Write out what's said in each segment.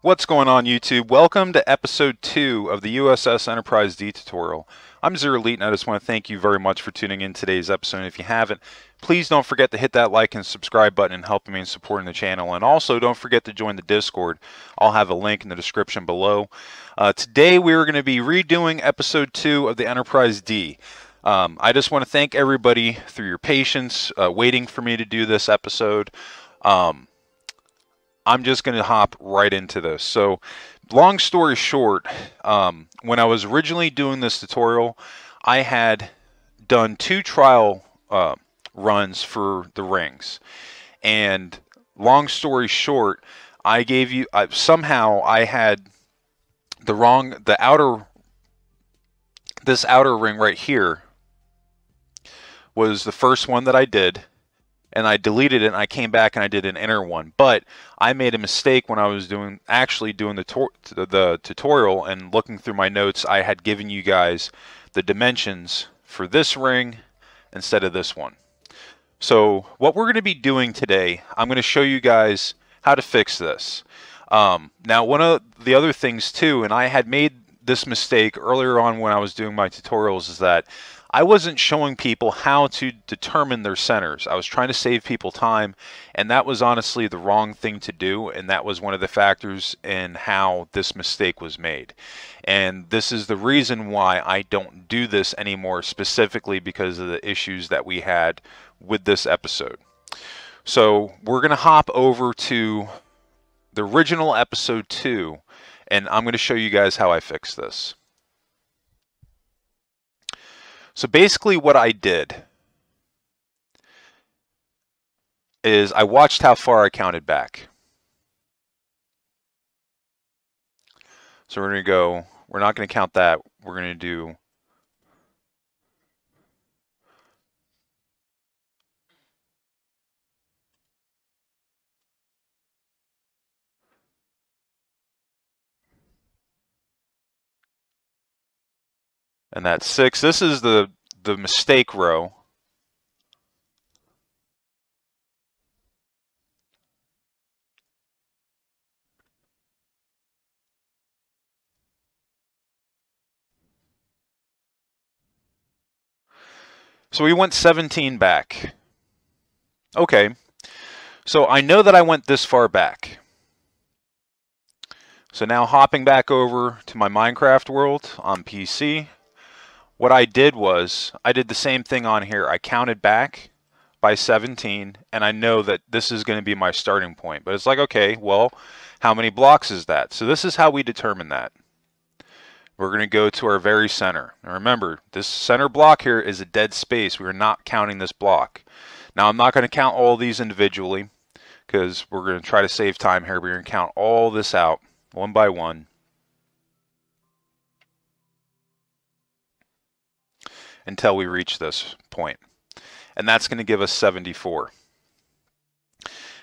What's going on YouTube? Welcome to episode 2 of the U.S.S. Enterprise D tutorial. I'm Zero Elite and I just want to thank you very much for tuning in today's episode. And if you haven't, please don't forget to hit that like and subscribe button and helping me in supporting the channel. And also don't forget to join the Discord. I'll have a link in the description below. Today we're going to be redoing episode 2 of the Enterprise D. I just want to thank everybody through your patience waiting for me to do this episode. I'm just going to hop right into this. So, long story short, when I was originally doing this tutorial, I had done 2 trial runs for the rings. And long story short, I gave you, somehow I had this outer ring right here was the first one that I did. And I deleted it and I came back and I did an inner one. But I made a mistake when I was actually doing the tutorial and looking through my notes. I had given you guys the dimensions for this ring instead of this one. So what we're going to be doing today, I'm going to show you guys how to fix this. Now one of the other things too, and I had made this mistake earlier on when I was doing my tutorials, is that I wasn't showing people how to determine their centers. I was trying to save people time, and that was honestly the wrong thing to do, and that was one of the factors in how this mistake was made. And this is the reason why I don't do this anymore, specifically because of the issues that we had with this episode. So we're going to hop over to the original episode 2, and I'm going to show you guys how I fix this. So basically what I did is I watched how far I counted back. So we're going to go, we're not going to count that, we're going to do and that's 6. This is the mistake row. So we went 17 back. Okay, so I know that I went this far back. So now hopping back over to my Minecraft world on PC, what I did was, I did the same thing on here. I counted back by 17, and I know that this is going to be my starting point. But it's like, okay, well, how many blocks is that? So this is how we determine that. We're going to go to our very center. Now remember, this center block here is a dead space. We are not counting this block. Now I'm not going to count all these individually, because we're going to try to save time here. We're going to count all this out, one by one, until we reach this point. And that's going to give us 74.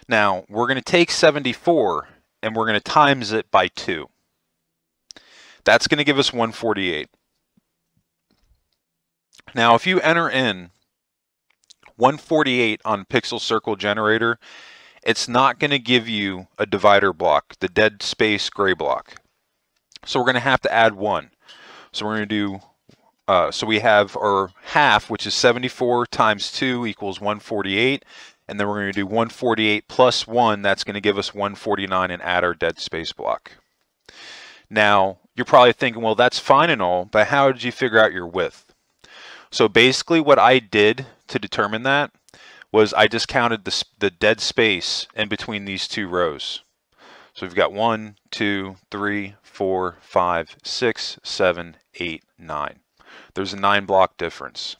Now, we're going to take 74 and we're going to times it by 2. That's going to give us 148. Now, if you enter in 148 on Pixel Circle Generator, it's not going to give you a divider block, the dead space gray block. So we're going to have to add 1. So we're going to do so we have our half, which is 74 times 2 equals 148. And then we're going to do 148 plus 1. That's going to give us 149 and add our dead space block. Now, you're probably thinking, well, that's fine and all, but how did you figure out your width? So basically what I did to determine that was I just counted the dead space in between these 2 rows. So we've got 1, 2, 3, 4, 5, 6, 7, 8, 9. There's a 9 block difference.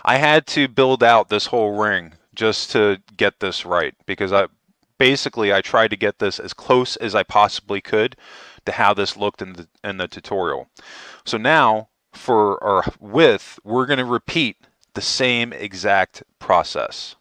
I had to build out this whole ring just to get this right, because I tried to get this as close as I possibly could to how this looked in the tutorial. So now for our width, we're going to repeat the same exact process.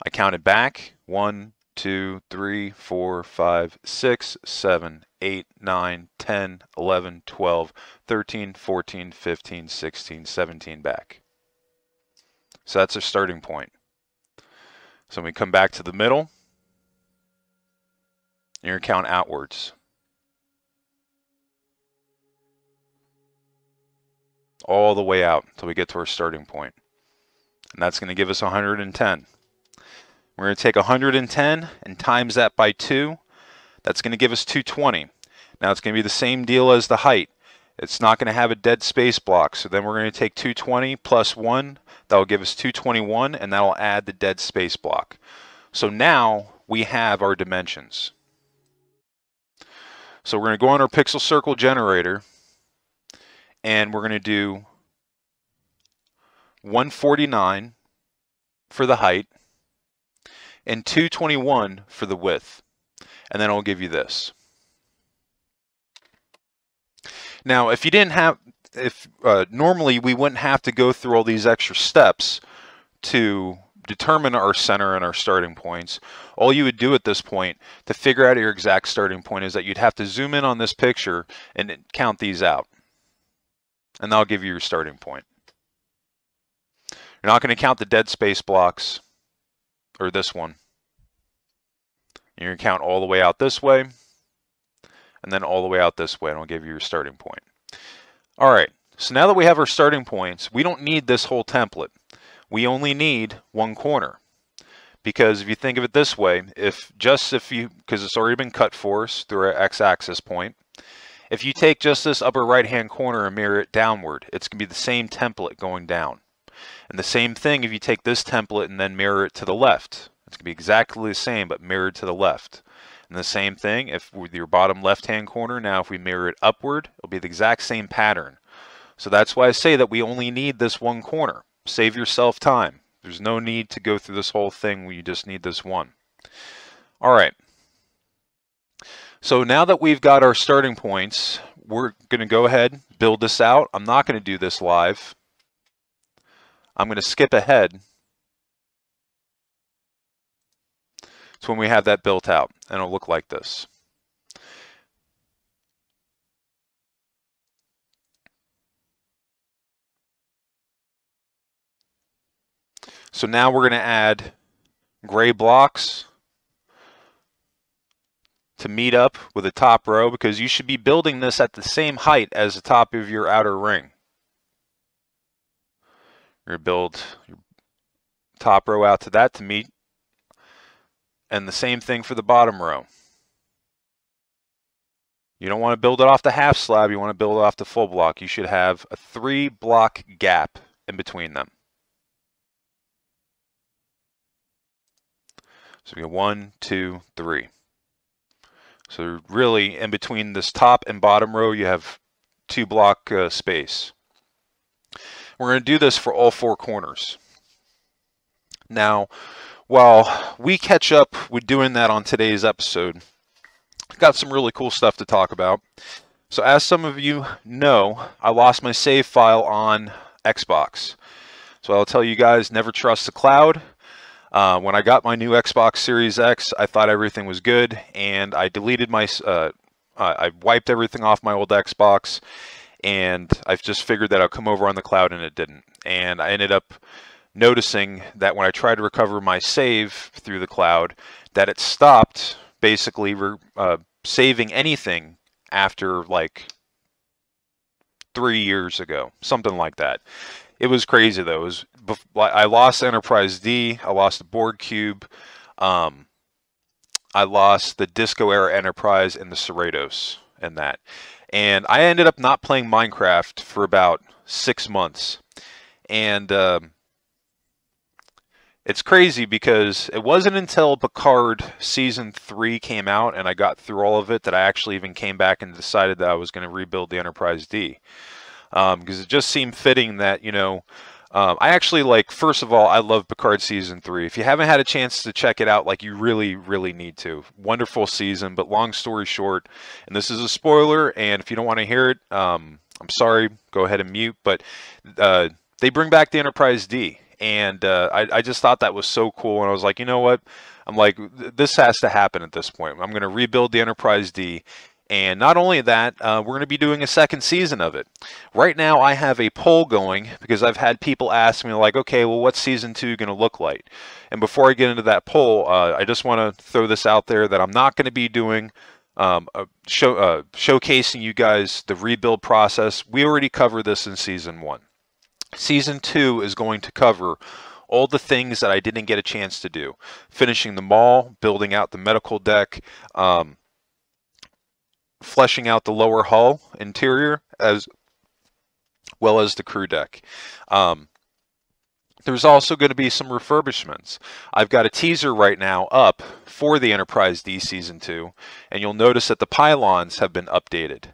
I counted back 1, 2, 3, 4, 5, 6, 7, 8, 9, 10, 11, 12, 13, 14, 15, 16, 17 back. So that's our starting point. So we come back to the middle, and you're going to count outwards. All the way out until we get to our starting point. And that's going to give us 110. We're going to take 110 and times that by 2. That's going to give us 220. Now it's going to be the same deal as the height. It's not going to have a dead space block. So then we're going to take 220 plus 1. That will give us 221, and that will add the dead space block. So now we have our dimensions. So we're going to go on our pixel circle generator, and we're going to do 149 for the height and 221 for the width. And then I'll give you this. Now, if you didn't have, normally we wouldn't have to go through all these extra steps to determine our center and our starting points. All you would do at this point to figure out your exact starting point is that you'd have to zoom in on this picture and count these out. And that'll give you your starting point. You're not going to count the dead space blocks, or this one. You're going to count all the way out this way, and then all the way out this way, and I'll give you your starting point. All right, so now that we have our starting points, we don't need this whole template. We only need one corner. Because if you think of it this way, because it's already been cut for us through our x-axis point, if you take just this upper right-hand corner and mirror it downward, it's going to be the same template going down. And the same thing if you take this template and then mirror it to the left. It's going to be exactly the same, but mirrored to the left. And the same thing if with your bottom left-hand corner, now if we mirror it upward, it'll be the exact same pattern. So that's why I say that we only need this one corner. Save yourself time. There's no need to go through this whole thing when you just need this one. All right. So now that we've got our starting points, we're going to go ahead, build this out. I'm not going to do this live. I'm going to skip ahead to when we have that built out, and it'll look like this. So now we're going to add gray blocks to meet up with the top row, because you should be building this at the same height as the top of your outer ring. You're going to build your top row out to that to meet, and the same thing for the bottom row. You don't want to build it off the half slab, you want to build it off the full block. You should have a 3-block gap in between them. So we go 1, 2, 3. So really, in between this top and bottom row, you have 2-block space. We're going to do this for all 4 corners. Now, while we catch up with doing that on today's episode, I've got some really cool stuff to talk about. So as some of you know, I lost my save file on Xbox. So I'll tell you guys, never trust the cloud. When I got my new Xbox Series X, I thought everything was good, and I deleted my, I wiped everything off my old Xbox, and I've just figured that I'll come over on the cloud, and it didn't. And I ended up noticing that when I tried to recover my save through the cloud, that it stopped basically saving anything after like 3 years ago, something like that. It was crazy though. It was, I lost Enterprise D, I lost the board cube, I lost the Disco Era Enterprise and the Cerritos and that. And I ended up not playing Minecraft for about 6 months. And it's crazy because it wasn't until Picard Season 3 came out and I got through all of it that I actually even came back and decided that I was going to rebuild the Enterprise D. Because it just seemed fitting that, you know, I actually, like, first of all, I love Picard Season 3. If you haven't had a chance to check it out, like, you really, really need to. Wonderful season, but long story short, and this is a spoiler, and if you don't want to hear it, I'm sorry, go ahead and mute, but they bring back the Enterprise D, and I just thought that was so cool, and I was like, you know what? I'm like, this has to happen at this point. I'm going to rebuild the Enterprise D, And not only that, we're going to be doing a second season of it. Right now, I have a poll going because I've had people ask me, like, okay, well, what's season 2 going to look like? And before I get into that poll, I just want to throw this out there that I'm not going to be doing showcasing you guys the rebuild process. We already covered this in season 1. Season 2 is going to cover all the things that I didn't get a chance to do. Finishing the mall, building out the medical deck, fleshing out the lower hull interior as well as the crew deck. There's also going to be some refurbishments. I've got a teaser right now up for the Enterprise D Season 2, and you'll notice that the pylons have been updated,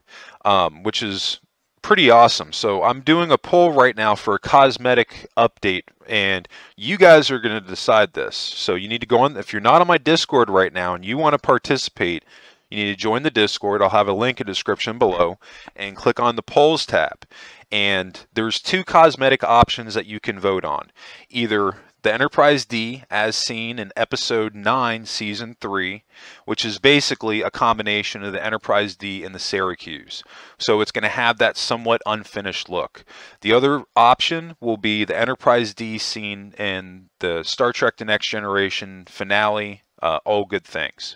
which is pretty awesome. So I'm doing a poll right now for a cosmetic update, and you guys are going to decide this. So you need to go on, if you're not on my Discord right now and you want to participate, you need to join the Discord. I'll have a link in the description below, and click on the polls tab. And there's 2 cosmetic options that you can vote on. Either the Enterprise D as seen in episode 9 season 3, which is basically a combination of the Enterprise D and the Syracuse. So it's going to have that somewhat unfinished look. The other option will be the Enterprise D seen in the Star Trek The Next Generation finale, All Good Things.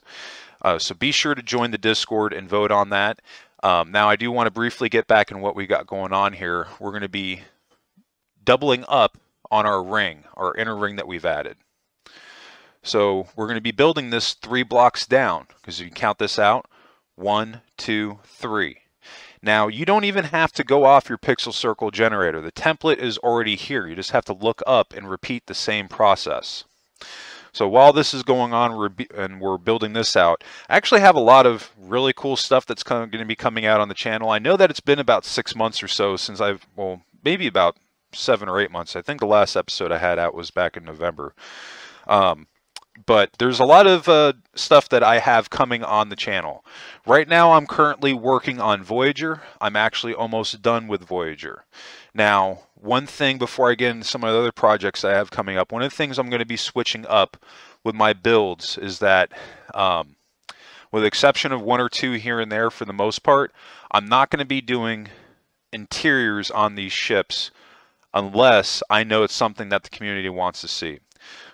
So be sure to join the Discord and vote on that. Now, I do want to briefly get back in what we got going on here. We're going to be doubling up on our ring, our inner ring that we've added. So we're going to be building this 3 blocks down, because if you count this out, 1, 2, 3. Now, you don't even have to go off your pixel circle generator. The template is already here. You just have to look up and repeat the same process. So while this is going on and we're building this out, I actually have a lot of really cool stuff that's going to be coming out on the channel. I know that it's been about 6 months or so since well, maybe about 7 or 8 months. I think the last episode I had out was back in November. But there's a lot of stuff that I have coming on the channel. Right now I'm currently working on Voyager. I'm actually almost done with Voyager. Now, one thing before I get into some of the other projects I have coming up, one of the things I'm going to be switching up with my builds is that, with the exception of 1 or 2 here and there for the most part, I'm not going to be doing interiors on these ships unless I know it's something that the community wants to see.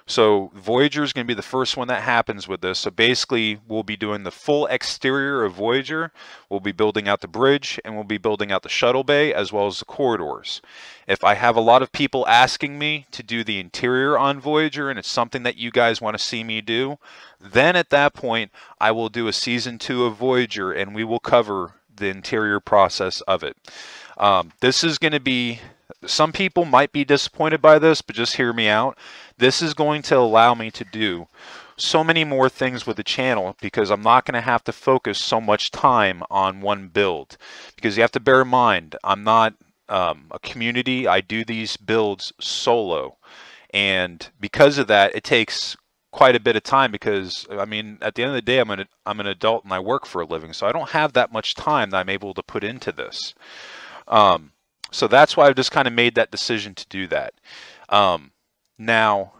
So Voyager is going to be the first one that happens with this. So basically, we'll be doing the full exterior of Voyager. We'll be building out the bridge, and we'll be building out the shuttle bay as well as the corridors. If I have a lot of people asking me to do the interior on Voyager, and it's something that you guys want to see me do, then at that point, I will do a season 2 of Voyager, and we will cover the interior process of it. This is going to be... Some people might be disappointed by this, but just hear me out. This is going to allow me to do so many more things with the channel because I'm not going to have to focus so much time on one build. Because you have to bear in mind, I'm not a community. I do these builds solo. And because of that, it takes quite a bit of time because, I mean, at the end of the day, I'm an adult and I work for a living. So I don't have that much time that I'm able to put into this. So that's why I've just kind of made that decision to do that. Now,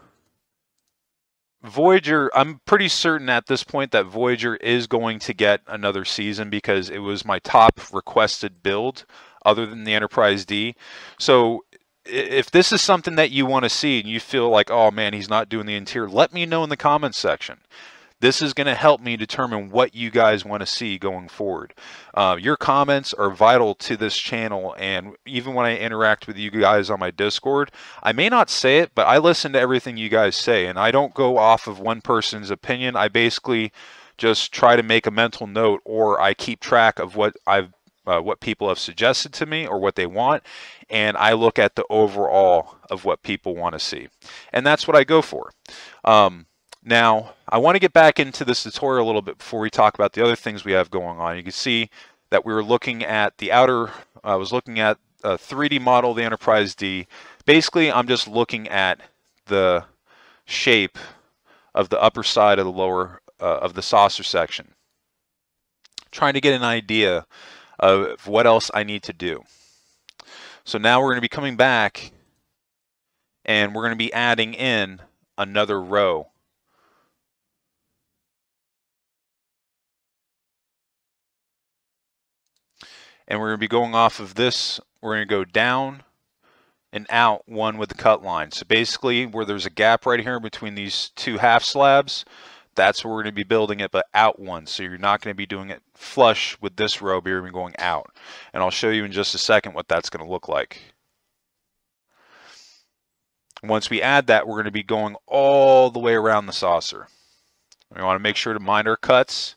Voyager, I'm pretty certain at this point that Voyager is going to get another season because it was my top requested build other than the Enterprise D. So if this is something that you want to see and you feel like, oh man, he's not doing the interior, let me know in the comments section. This is going to help me determine what you guys want to see going forward. Your comments are vital to this channel, and even when I interact with you guys on my Discord, I may not say it, but I listen to everything you guys say, and I don't go off of one person's opinion. I basically just try to make a mental note, or I keep track of what people have suggested to me or what they want, and I look at the overall of what people want to see, and that's what I go for. Now, I want to get back into this tutorial a little bit before we talk about the other things we have going on. You can see that we were looking at the outer, I was looking at a 3D model of the Enterprise D. Basically, I'm just looking at the shape of the upper side of the lower, of the saucer section. Trying to get an idea of what else I need to do. So now we're going to be coming back and we're going to be adding in another row. and we're going to be going off of this. We're going to go down and out one with the cut line. So basically, where there's a gap right here between these two half slabs, that's where we're going to be building it, but out one. So you're not going to be doing it flush with this row, but you're going to be going out. And I'll show you in just a second what that's going to look like. Once we add that, we're going to be going all the way around the saucer. We want to make sure to mind our cuts.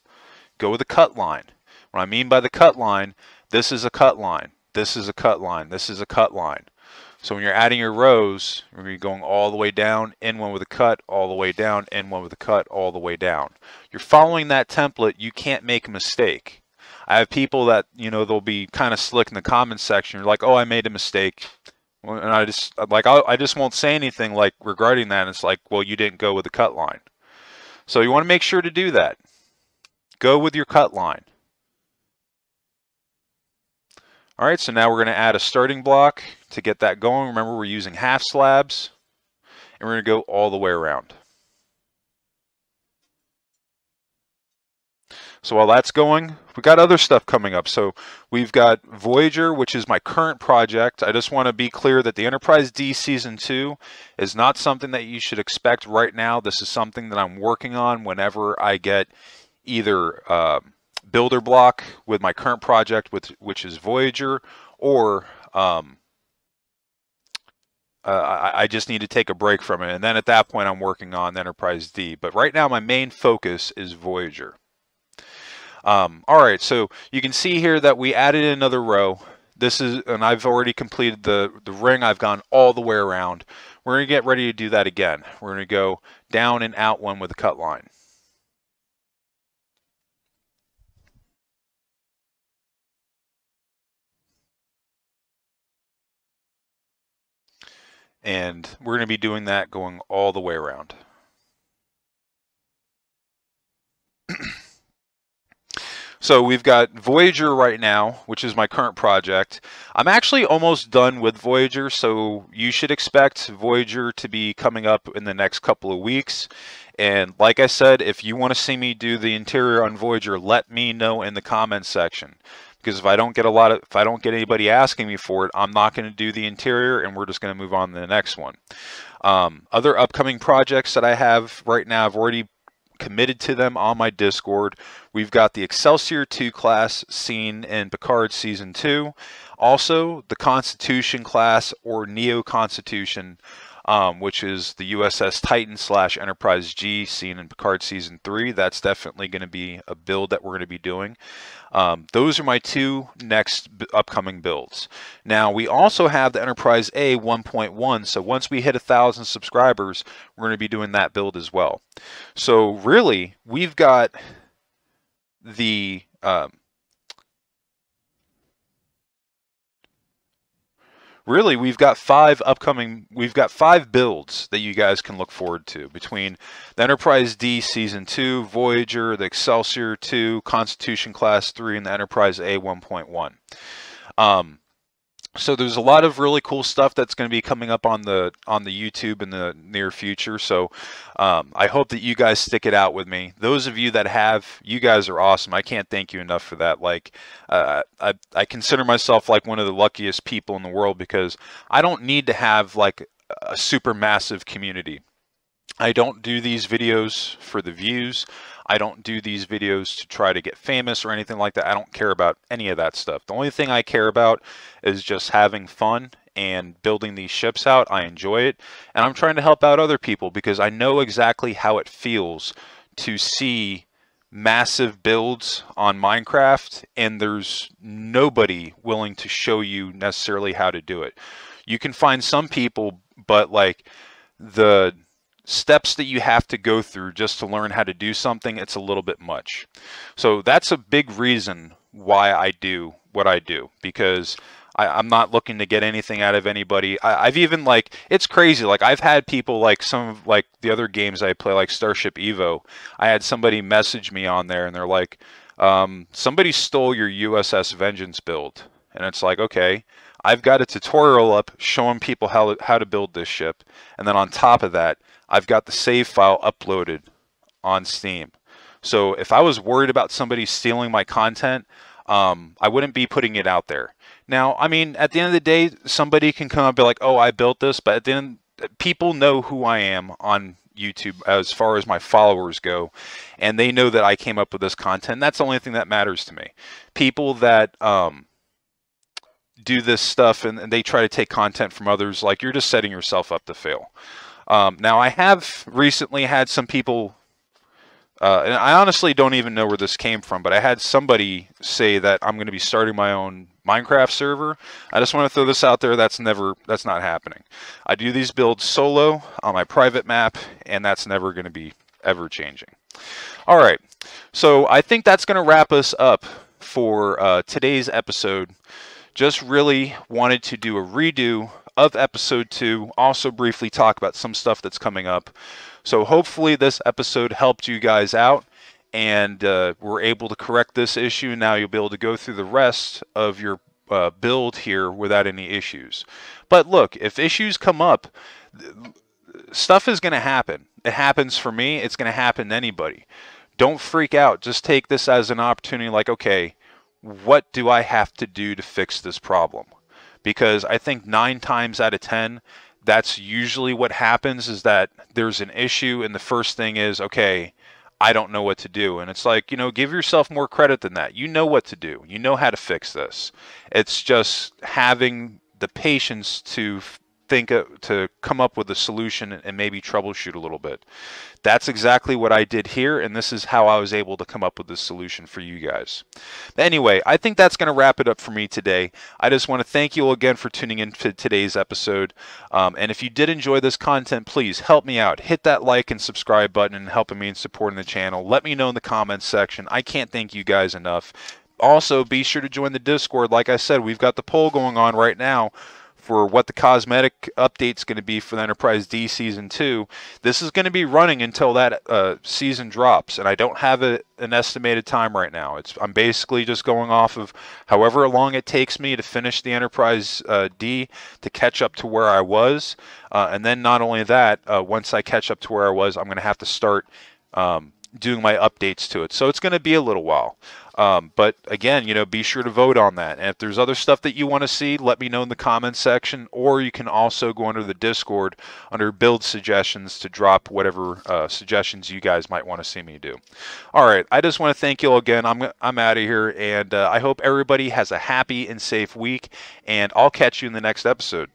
Go with the cut line. What I mean by the cut line, this is a cut line, this is a cut line, this is a cut line. So when you're adding your rows, you're going to be going all the way down, in one with a cut, all the way down, in one with a cut, all the way down. You're following that template, you can't make a mistake. I have people that, you know, they'll be kind of slick in the comments section. You're like, oh, I made a mistake. And I just won't say anything like regarding that. And it's like, well, you didn't go with the cut line. So you want to make sure to do that. Go with your cut line. All right, so now we're going to add a starting block to get that going. Remember, we're using half slabs, and we're going to go all the way around. So while that's going, we got other stuff coming up. So we've got Voyager, which is my current project. I just want to be clear that the Enterprise D Season 2 is not something that you should expect right now. This is something that I'm working on whenever I get either builder block with my current project, which is Voyager, or I just need to take a break from it. And then at that point, I'm working on Enterprise D. But right now, my main focus is Voyager. All right, so you can see here that we added another row. This is, and I've already completed the ring. I've gone all the way around. We're going to get ready to do that again. We're going to go down and out one with a cut line. And we're going to be doing that going all the way around. So we've got Voyager right now, which is my current project. I'm actually almost done with Voyager, so you should expect Voyager to be coming up in the next couple of weeks. And like I said, if you want to see me do the interior on Voyager, let me know in the comments section. Because if I don't get anybody asking me for it, I'm not going to do the interior, and we're just going to move on to the next one. Other upcoming projects that I have right now, I've already committed to them on my Discord. We've got the Excelsior 2 class seen in Picard Season 2. Also, the Constitution class, or Neo Constitution, which is the U.S.S. Titan / Enterprise G seen in Picard Season 3. That's definitely going to be a build that we're going to be doing. Those are my two next upcoming builds. Now, we also have the Enterprise A 1.1, so once we hit 1,000 subscribers, we're going to be doing that build as well. So really, we've got the we've got 5 builds that you guys can look forward to between the Enterprise D Season 2, Voyager, the Excelsior 2, Constitution Class 3, and the Enterprise A 1.1. So there's a lot of really cool stuff that's going to be coming up on the YouTube in the near future. So I hope that you guys stick it out with me. Those of you that have, you guys are awesome. I can't thank you enough for that. Like I consider myself like one of the luckiest people in the world, because I don't need to have like a super massive community. I don't do these videos for the views. I don't do these videos to try to get famous or anything like that. I don't care about any of that stuff. The only thing I care about is just having fun and building these ships out. I enjoy it, and I'm trying to help out other people because I know exactly how it feels to see massive builds on Minecraft and there's nobody willing to show you necessarily how to do it. You can find some people, but like the steps that you have to go through just to learn how to do something, it's a little bit much. So that's a big reason why I do what I do, because I'm not looking to get anything out of anybody. I've even, like, it's crazy, like I've had people, like some of like the other games I play, like Starship Evo, I had somebody message me on there and they're like, somebody stole your U.S.S. Vengeance build. And it's like, okay, I've got a tutorial up showing people how to build this ship, and then on top of that, I've got the save file uploaded on Steam. So if I was worried about somebody stealing my content, I wouldn't be putting it out there. Now, I mean, at the end of the day, somebody can come up and be like, "Oh, I built this," but at the end, people know who I am on YouTube as far as my followers go, and they know that I came up with this content. That's the only thing that matters to me. People that do this stuff and they try to take content from others, like, you're just setting yourself up to fail. Now, I have recently had some people, and I honestly don't even know where this came from, but I had somebody say that I'm going to be starting my own Minecraft server. I just want to throw this out there. That's not happening. I do these builds solo on my private map, and that's never going to be ever changing. All right, so I think that's going to wrap us up for today's episode. Just really wanted to do a redo of episode 2, also briefly talk about some stuff that's coming up. So hopefully this episode helped you guys out, and we're able to correct this issue. Now you'll be able to go through the rest of your build here without any issues. But look, if issues come up, stuff is going to happen. It happens for me. It's going to happen to anybody. Don't freak out. Just take this as an opportunity, like, okay, what do I have to do to fix this problem? Because I think 9 times out of 10, that's usually what happens, is that there's an issue and the first thing is, okay, I don't know what to do. And it's like, give yourself more credit than that. You know what to do. You know how to fix this. It's just having the patience to to come up with a solution and maybe troubleshoot a little bit. That's exactly what I did here, and this is how I was able to come up with this solution for you guys. Anyway, I think that's going to wrap it up for me today. I just want to thank you all again for tuning in to today's episode. And if you did enjoy this content, please help me out. Hit that like and subscribe button and helping me in supporting the channel. Let me know in the comments section. I can't thank you guys enough. Also, be sure to join the Discord. Like I said, we've got the poll going on right now for what the cosmetic update's going to be for the Enterprise D Season 2. This is going to be running until that season drops, and I don't have an estimated time right now. I'm basically just going off of however long it takes me to finish the Enterprise D to catch up to where I was, and then not only that, once I catch up to where I was, I'm going to have to start doing my updates to it. So it's going to be a little while. But again, be sure to vote on that. And if there's other stuff that you want to see, let me know in the comments section, or you can also go under the Discord under build suggestions to drop whatever suggestions you guys might want to see me do. All right, I just want to thank you all again. I'm out of here, and I hope everybody has a happy and safe week, and I'll catch you in the next episode.